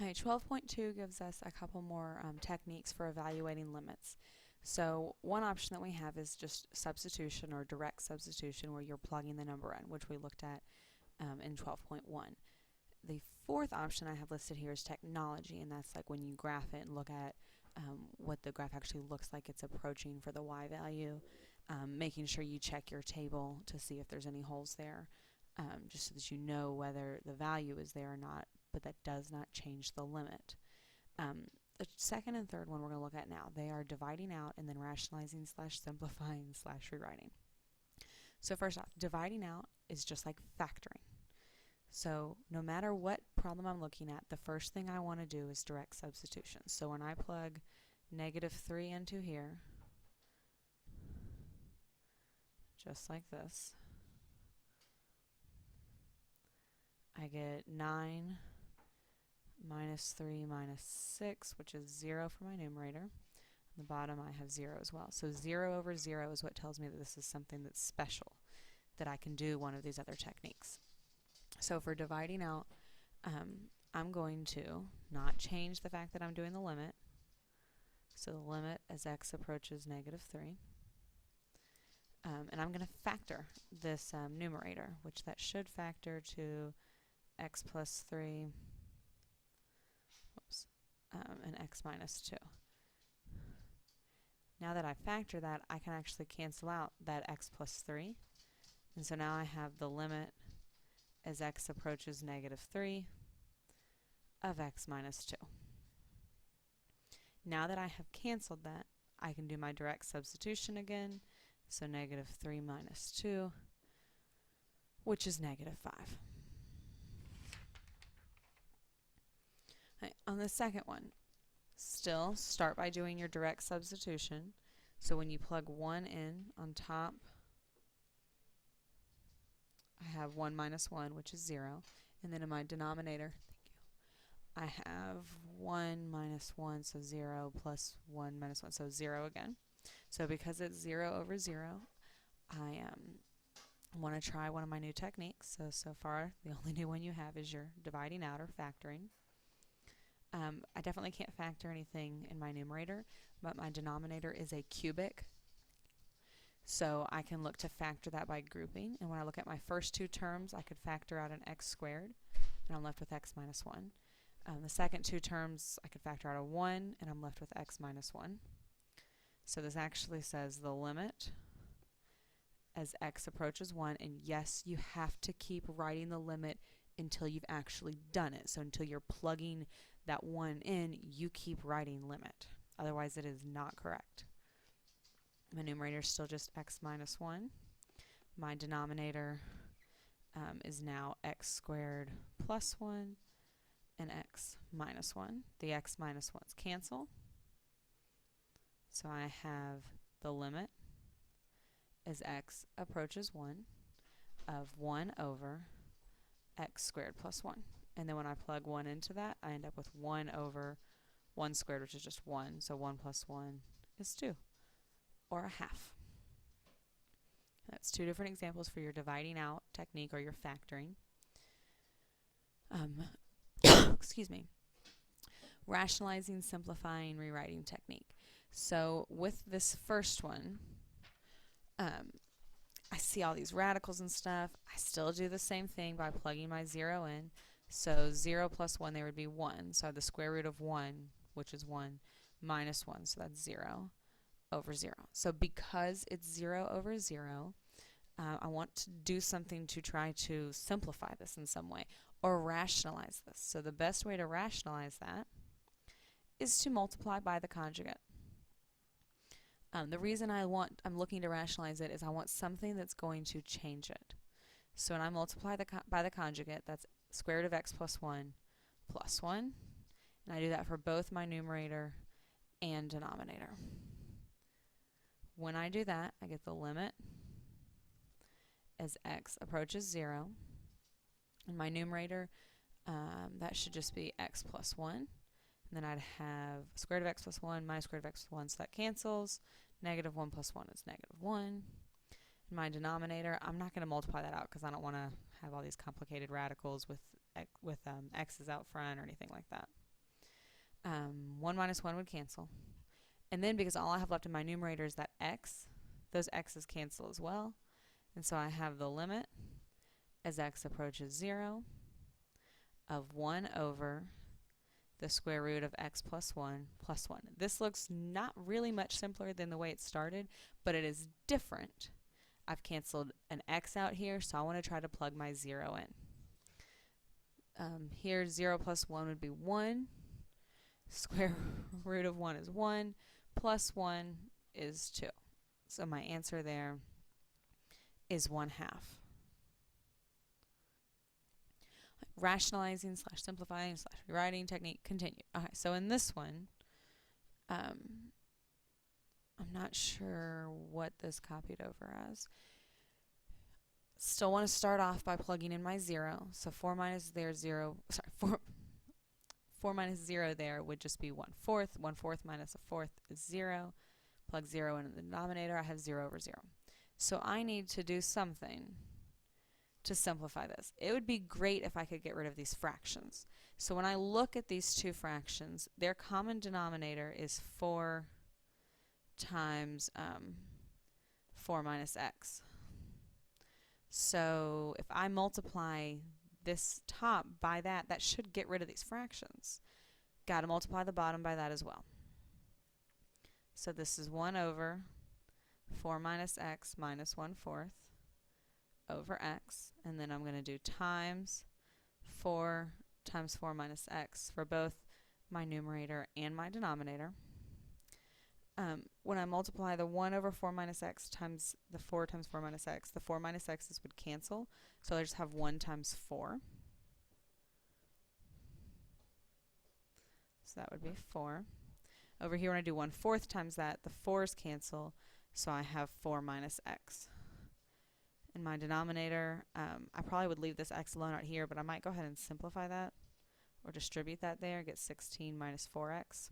Okay, 12.2 gives us a couple more techniques for evaluating limits. So one option that we have is just substitution or direct substitution, where you're plugging the number in, which we looked at in 12.1. The fourth option I have listed here is technology, and that's like when you graph it and look at what the graph actually looks like it's approaching for the y value, making sure you check your table to see if there's any holes there, just so that you know whether the value is there or not, but that does not change the limit. The second and third one we're going to look at now, they are dividing out and then rationalizing slash simplifying slash rewriting. So first off, dividing out is just like factoring. So no matter what problem I'm looking at, the first thing I want to do is direct substitution. So when I plug -3 into here, just like this, I get 9 minus 3 minus 6, which is 0 for my numerator. On the bottom I have 0 as well. So 0 over 0 is what tells me that this is something that's special, that I can do one of these other techniques. So for dividing out, I'm going to not change the fact that I'm doing the limit. So the limit as x approaches -3. And I'm going to factor this numerator, which that should factor to x plus 3 and x minus 2. Now that I factor that, I can actually cancel out that x plus 3. And so now I have the limit as x approaches -3 of x minus 2. Now that I have canceled that, I can do my direct substitution again. So -3 minus 2, which is -5. Right, on the second one, still start by doing your direct substitution. So when you plug 1 in on top, I have 1 minus 1, which is 0. And then in my denominator, I have 1 minus 1, so 0, plus 1 minus 1, so 0 again. So because it's 0 over 0, I want to try one of my new techniques. So far, the only new one you have is your dividing out or factoring. I definitely can't factor anything in my numerator, but my denominator is a cubic. So I can look to factor that by grouping. And when I look at my first two terms, I could factor out an x squared, and I'm left with x minus 1. The second two terms, I could factor out a 1, and I'm left with x minus 1. So this actually says the limit as x approaches 1, and yes, you have to keep writing the limit until you've actually done it. So until you're plugging that 1 in, you keep writing limit. Otherwise, it is not correct. My numerator is still just x minus 1. My denominator is now x squared plus 1 and x minus 1. The x minus 1's cancel. So I have the limit as x approaches 1 of 1 over x squared plus 1. And then when I plug 1 into that, I end up with 1 over 1 squared, which is just 1. So 1 plus 1 is 2, or a half. That's two different examples for your dividing out technique or your factoring. Excuse me. Rationalizing, simplifying, rewriting technique. So with this first one, I see all these radicals and stuff. I still do the same thing by plugging my 0 in. So 0 plus 1, there would be 1. So I have the square root of 1, which is 1, minus 1, so that's 0 over 0. So because it's 0 over 0, I want to do something to try to simplify this in some way or rationalize this. So the best way to rationalize that is to multiply by the conjugate. The reason I'm looking to rationalize it is I want something that's going to change it. So when I multiply by the conjugate, that's square root of x plus 1 plus 1. And I do that for both my numerator and denominator. When I do that, I get the limit as x approaches 0. In my numerator, that should just be x plus 1. And then I'd have square root of x plus 1 minus square root of x plus 1, so that cancels. Negative 1 plus 1 is negative 1. In my denominator, I'm not going to multiply that out because I don't want to have all these complicated radicals with x's out front or anything like that. 1 minus 1 would cancel. And then because all I have left in my numerator is that x, those x's cancel as well. And so I have the limit as x approaches 0 of 1 over the square root of x plus 1 plus 1. This looks not really much simpler than the way it started, but it is different. I've canceled an x out here, so I want to try to plug my 0 in. Here 0 plus 1 would be 1. Square root of 1 is 1. Plus 1 is 2. So my answer there is 1/2. Rationalizing / simplifying / rewriting technique continued. Okay, so in this one, I'm not sure what this copied over as. Still want to start off by plugging in my 0. So 4 minus 0 there would just be 1/4. 1/4 minus 1/4 is 0. Plug 0 into the denominator. I have 0 over 0. So I need to do something to simplify this. It would be great if I could get rid of these fractions. So when I look at these two fractions, their common denominator is 4 times 4 minus x. So if I multiply this top by that, that should get rid of these fractions. Got to multiply the bottom by that as well. So this is 1 over 4 minus x minus 1/4 over x, and then I'm going to do times 4 times 4 minus x for both my numerator and my denominator. When I multiply the 1 over 4 minus x times the 4 times 4 minus x, the 4 minus x's would cancel, so I just have 1 times 4. So that would be 4. Over here when I do 1/4 times that, the 4's cancel, so I have 4 minus x. In my denominator, I probably would leave this x alone out here, but I might go ahead and simplify that or distribute that there, get 16 minus 4x.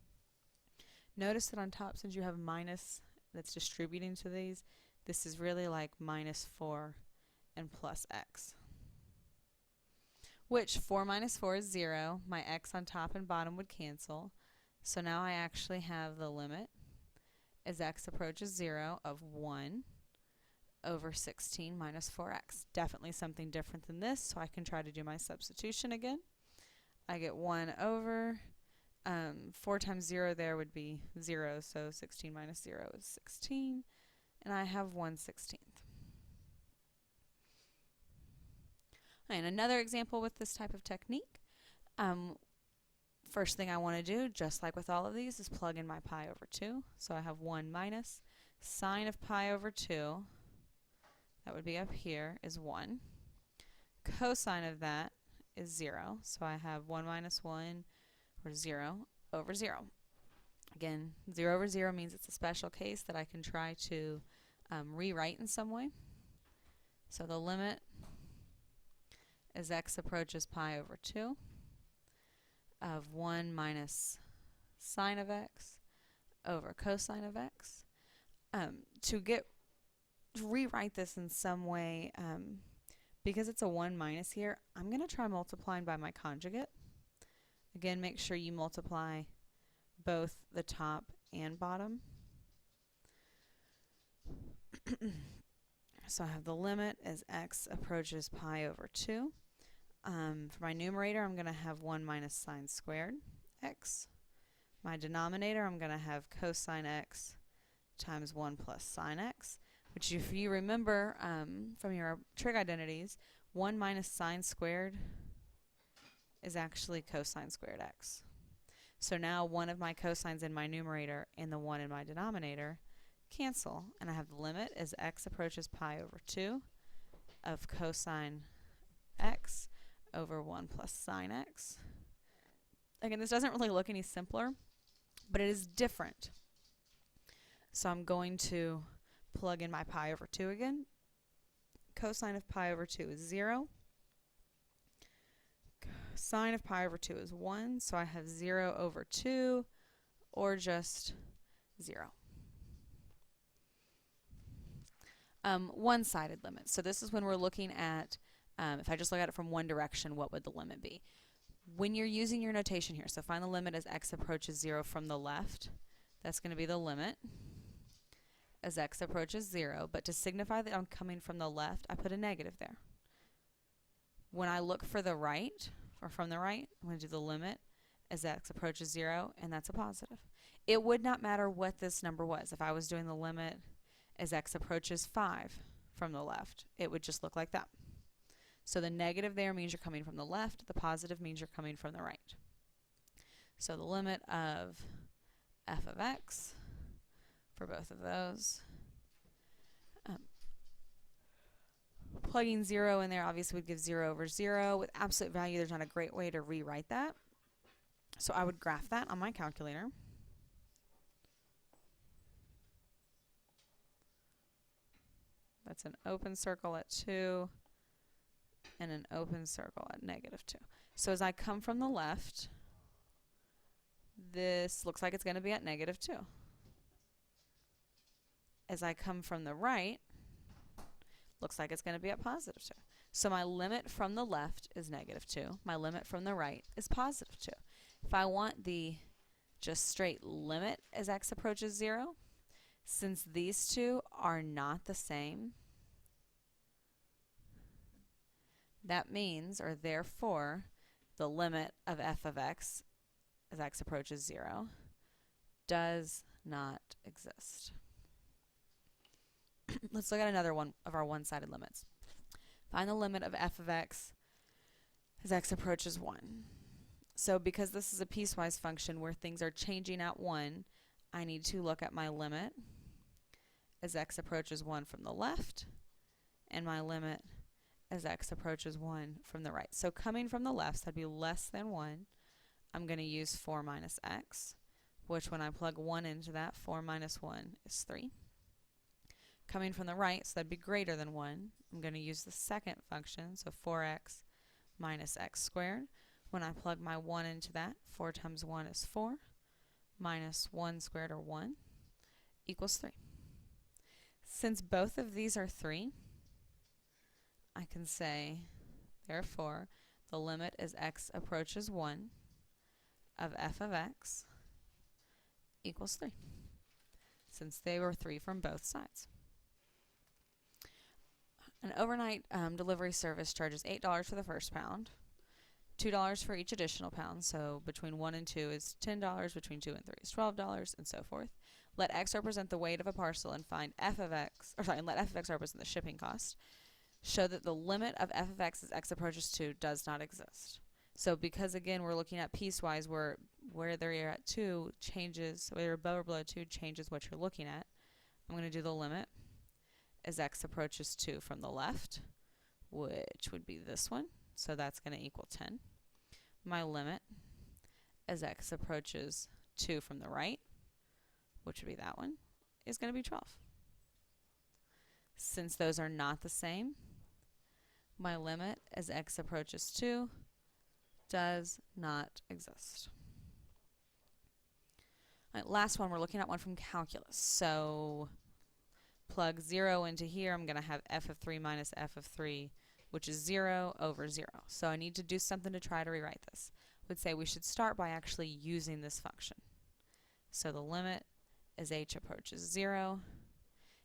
Notice that on top, since you have minus that's distributing to these, this is really like minus 4 and plus x. Which 4 minus 4 is 0. My x on top and bottom would cancel. So now I actually have the limit as x approaches 0 of 1 over 16 minus 4x. Definitely something different than this, so I can try to do my substitution again. I get 1 over 4 times 0 there would be 0, so 16 minus 0 is 16, and I have 1/16. And another example with this type of technique, first thing I want to do, just like with all of these, is plug in my pi over 2. So I have 1 minus sine of pi over 2, that would be up here, is 1. Cosine of that is 0, so I have 1 minus 1, or 0, over 0. Again, 0 over 0 means it's a special case that I can try to rewrite in some way. So the limit as x approaches pi over 2 of 1 minus sine of x over cosine of x. To rewrite this in some way, because it's a 1 minus here, I'm going to try multiplying by my conjugate. Again, make sure you multiply both the top and bottom. So I have the limit as x approaches pi over 2. For my numerator, I'm going to have 1 minus sine squared x. My denominator, I'm going to have cosine x times 1 plus sine x, which if you remember from your trig identities, 1 minus sine squared is actually cosine squared x. So now one of my cosines in my numerator and the one in my denominator cancel, and I have the limit as x approaches pi over 2 of cosine x over 1 plus sine x. Again, this doesn't really look any simpler, but it is different. So I'm going to plug in my pi over 2 again. Cosine of pi over 2 is 0. Sine of pi over 2 is 1, so I have 0 over 2, or just 0. One-sided limit. So this is when we're looking at, if I just look at it from one direction, what would the limit be? When you're using your notation here, so find the limit as x approaches 0 from the left. That's going to be the limit as x approaches 0. But to signify that I'm coming from the left, I put a negative there. When I look for the right, or from the right, I'm going to do the limit as x approaches 0, and that's a positive. It would not matter what this number was. If I was doing the limit as x approaches 5 from the left, it would just look like that. So the negative there means you're coming from the left. The positive means you're coming from the right. So the limit of f of x for both of those. Plugging 0 in there obviously would give 0 over 0. With absolute value, there's not a great way to rewrite that. So I would graph that on my calculator. That's an open circle at 2 and an open circle at -2. So as I come from the left, this looks like it's going to be at -2. As I come from the right, looks like it's going to be at +2. So my limit from the left is -2. My limit from the right is +2. If I want the just straight limit as x approaches 0, since these two are not the same, that means, or therefore, the limit of f of x as x approaches 0 does not exist. Let's look at another one of our one-sided limits. Find the limit of f of x as x approaches 1. So because this is a piecewise function where things are changing at 1, I need to look at my limit as x approaches 1 from the left and my limit as x approaches 1 from the right. So coming from the left, so that'd be less than 1, I'm going to use 4 minus x, which when I plug 1 into that, 4 minus 1 is 3. Coming from the right, so that'd be greater than 1, I'm going to use the second function, so 4x minus x squared. When I plug my 1 into that, 4 times 1 is 4, minus 1 squared, or 1, equals 3. Since both of these are 3, I can say, therefore, the limit as x approaches 1 of f of x equals 3, since they were 3 from both sides. An overnight delivery service charges $8 for the first pound, $2 for each additional pound, so between 1 and 2 is $10, between 2 and 3 is $12, and so forth. Let x represent the weight of a parcel and find f of x, or sorry, and let f of x represent the shipping cost. Show that the limit of f of x as x approaches 2 does not exist. So because, again, we're looking at piecewise where they're at 2 changes, whether above or below 2 changes what you're looking at, I'm going to do the limit as x approaches 2 from the left, which would be this one. So that's going to equal 10. My limit as x approaches 2 from the right, which would be that one, is going to be 12. Since those are not the same, my limit as x approaches 2 does not exist. All right, last one, we're looking at one from calculus. So plug 0 into here, I'm going to have f of 3 minus f of 3, which is 0 over 0. So I need to do something to try to rewrite this. I would say we should start by actually using this function. So the limit as h approaches 0.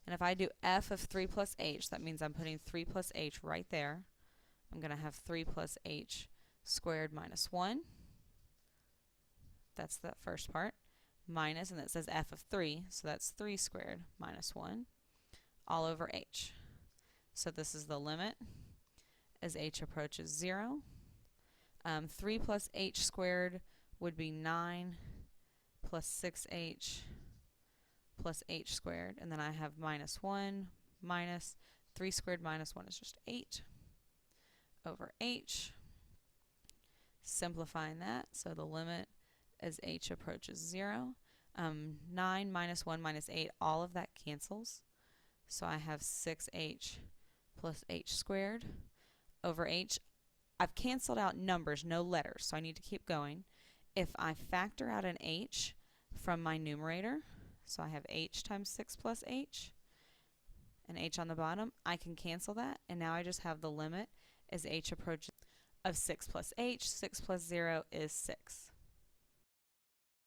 And if I do f of 3 plus h, that means I'm putting 3 plus h right there. I'm going to have 3 plus h squared minus 1. That's the first part. Minus, and that says f of 3, so that's 3 squared minus 1, all over h. So this is the limit as h approaches 0. 3 plus h squared would be 9 plus 6h plus h squared, and then I have minus 1 minus 3 squared minus 1 is just 8 over h. Simplifying that, so the limit as h approaches 0. 9 minus 1 minus 8, all of that cancels. So I have 6h plus h squared over h. I've canceled out numbers, no letters, so I need to keep going. If I factor out an h from my numerator, so I have h times 6 plus h, and h on the bottom, I can cancel that, and now I just have the limit as h approaches. of 6 plus h. 6 plus 0 is 6.